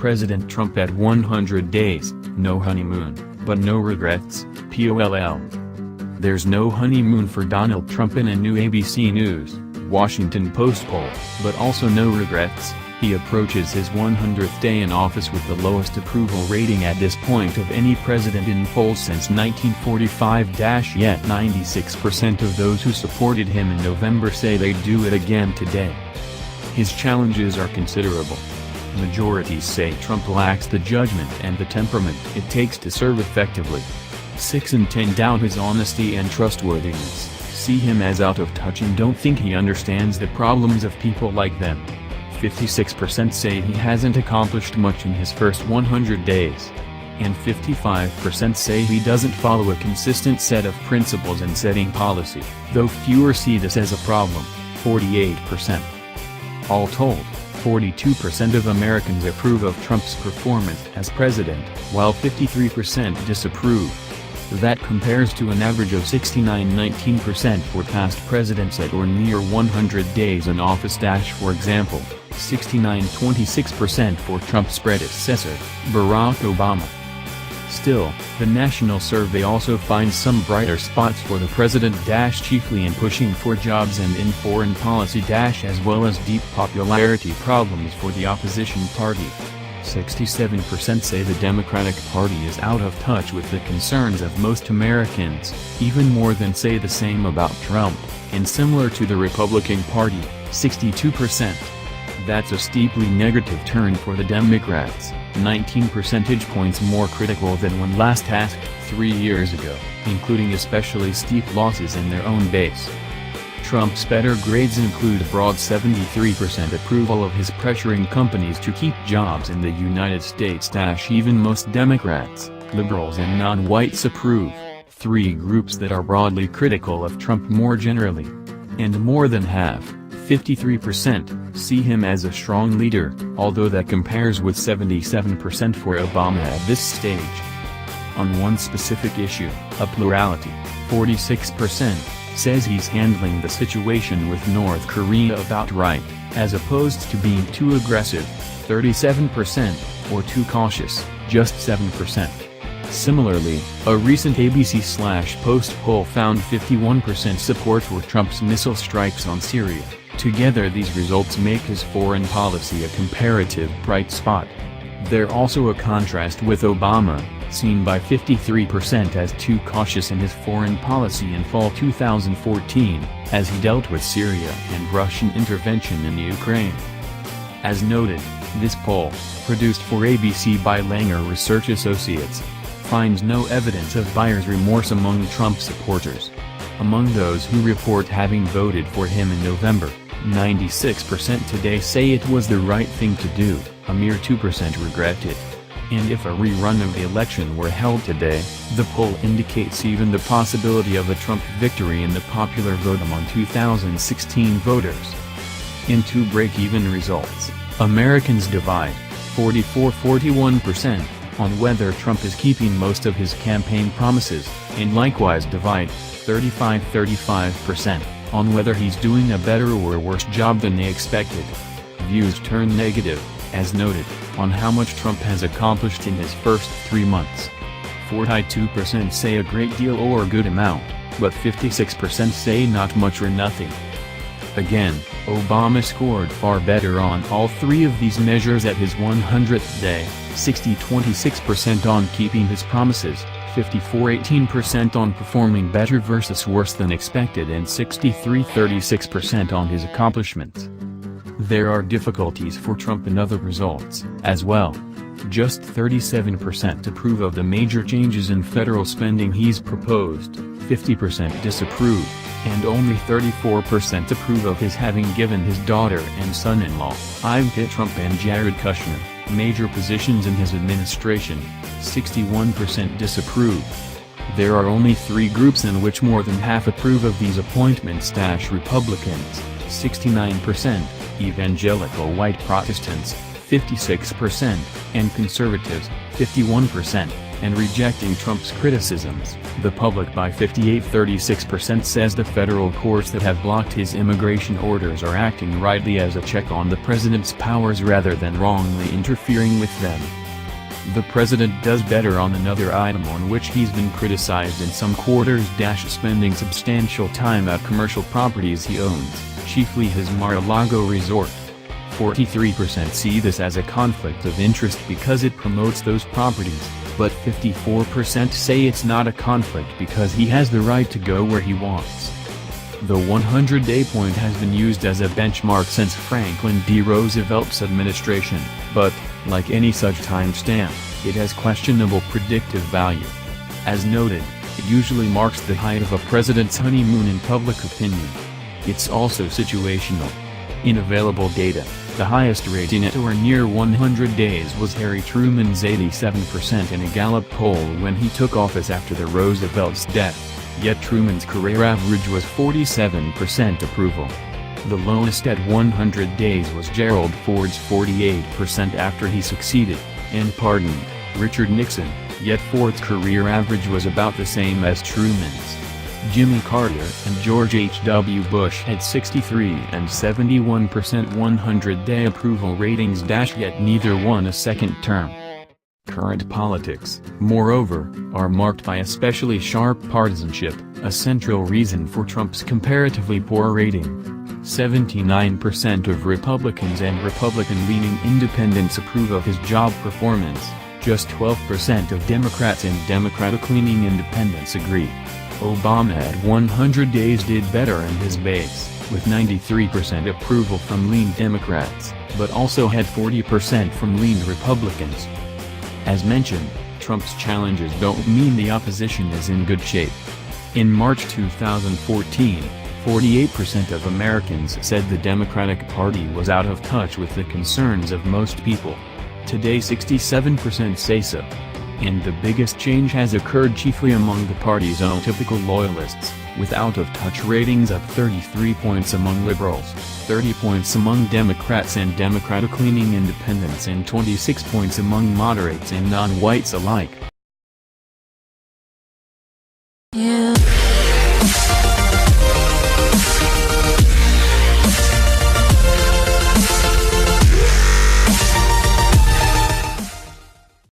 President Trump at 100 days, no honeymoon, but no regrets, POLL. There's no honeymoon for Donald Trump in a new ABC News, Washington Post poll, but also no regrets. He approaches his 100th day in office with the lowest approval rating at this point of any president in polls since 1945. Yet 96% of those who supported him in November say they'd do it again today. His challenges are considerable. Majorities say Trump lacks the judgment and the temperament it takes to serve effectively. 6 in 10 doubt his honesty and trustworthiness, see him as out of touch and don't think he understands the problems of people like them. 56% say he hasn't accomplished much in his first 100 days. And 55% say he doesn't follow a consistent set of principles in setting policy, though fewer see this as a problem, 48%. All told, 42% of Americans approve of Trump's performance as president, while 53% disapprove. That compares to an average of 69-19% for past presidents at or near 100 days in office. For example, 69-26% for Trump's predecessor, Barack Obama. Still, the national survey also finds some brighter spots for the president. Chiefly in pushing for jobs and in foreign policy. As well as deep popularity problems for the opposition party. 67% say the Democratic Party is out of touch with the concerns of most Americans, even more than say the same about Trump, and similar to the Republican Party, 62%. That's a steeply negative turn for the Democrats, 19 percentage points more critical than when last asked 3 years ago, including especially steep losses in their own base. Trump's better grades include a broad 73% approval of his pressuring companies to keep jobs in the United States. Even most Democrats, liberals and non-whites approve, 3 groups that are broadly critical of Trump more generally. And more than half, 53%, see him as a strong leader, although that compares with 77% for Obama at this stage. On one specific issue, a plurality, 46%, says he's handling the situation with North Korea about right, as opposed to being too aggressive, 37%, or too cautious, just 7%. Similarly, a recent ABC/Post poll found 51% support for Trump's missile strikes on Syria. Together these results make his foreign policy a comparative bright spot. They're also a contrast with Obama, seen by 53% as too cautious in his foreign policy in fall 2014, as he dealt with Syria and Russian intervention in Ukraine. As noted, this poll, produced for ABC by Langer Research Associates, finds no evidence of buyer's remorse among Trump supporters. Among those who report having voted for him in November, 96% today say it was the right thing to do, a mere 2% regret it. And if a rerun of the election were held today, the poll indicates even the possibility of a Trump victory in the popular vote among 2016 voters. In two break-even results, Americans divide, 44-41%, on whether Trump is keeping most of his campaign promises, and likewise divide, 35-35%, on whether he's doing a better or worse job than they expected. Views turn negative, as noted, on how much Trump has accomplished in his first 3 months. 42% say a great deal or a good amount, but 56% say not much or nothing. Again, Obama scored far better on all 3 of these measures at his 100th day, 26% on keeping his promises, 18% on performing better versus worse than expected, and 36% on his accomplishments. There are difficulties for Trump in other results, as well. Just 37% approve of the major changes in federal spending he's proposed, 50% disapprove, and only 34% approve of his having given his daughter and son-in-law, Ivanka Trump and Jared Kushner, major positions in his administration, 61% disapprove. There are only 3 groups in which more than half approve of these appointments: Republicans, 69%, evangelical white Protestants, 56%, and conservatives, 51%. and rejecting Trump's criticisms. The public by 58-36% says the federal courts that have blocked his immigration orders are acting rightly as a check on the president's powers rather than wrongly interfering with them. The president does better on another item on which he's been criticized in some quarters: spending substantial time at commercial properties he owns, chiefly his Mar-a-Lago resort. 43% see this as a conflict of interest because it promotes those properties, but 54% say it's not a conflict because he has the right to go where he wants. The 100-day point has been used as a benchmark since Franklin D. Roosevelt's administration, but, like any such timestamp, it has questionable predictive value. As noted, it usually marks the height of a president's honeymoon in public opinion. It's also situational. In available data, the highest rating at or near 100 days was Harry Truman's 87% in a Gallup poll when he took office after the Roosevelt's death, yet Truman's career average was 47% approval. The lowest at 100 days was Gerald Ford's 48% after he succeeded, and pardoned, Richard Nixon, yet Ford's career average was about the same as Truman's. Jimmy Carter and George H.W. Bush had 63 and 71% 100-day approval ratings, yet neither won a second term. Current politics, moreover, are marked by especially sharp partisanship, a central reason for Trump's comparatively poor rating. 79% of Republicans and Republican-leaning independents approve of his job performance, just 12% of Democrats and Democratic-leaning independents agree. Obama at 100 days did better in his base, with 93% approval from lean Democrats, but also had 40% from lean Republicans. As mentioned, Trump's challenges don't mean the opposition is in good shape. In March 2014, 48% of Americans said the Democratic Party was out of touch with the concerns of most people. Today 67% say so. And the biggest change has occurred chiefly among the party's own typical loyalists, with out-of-touch ratings up 33 points among liberals, 30 points among Democrats and Democratic-leaning independents, and 26 points among moderates and non-whites alike.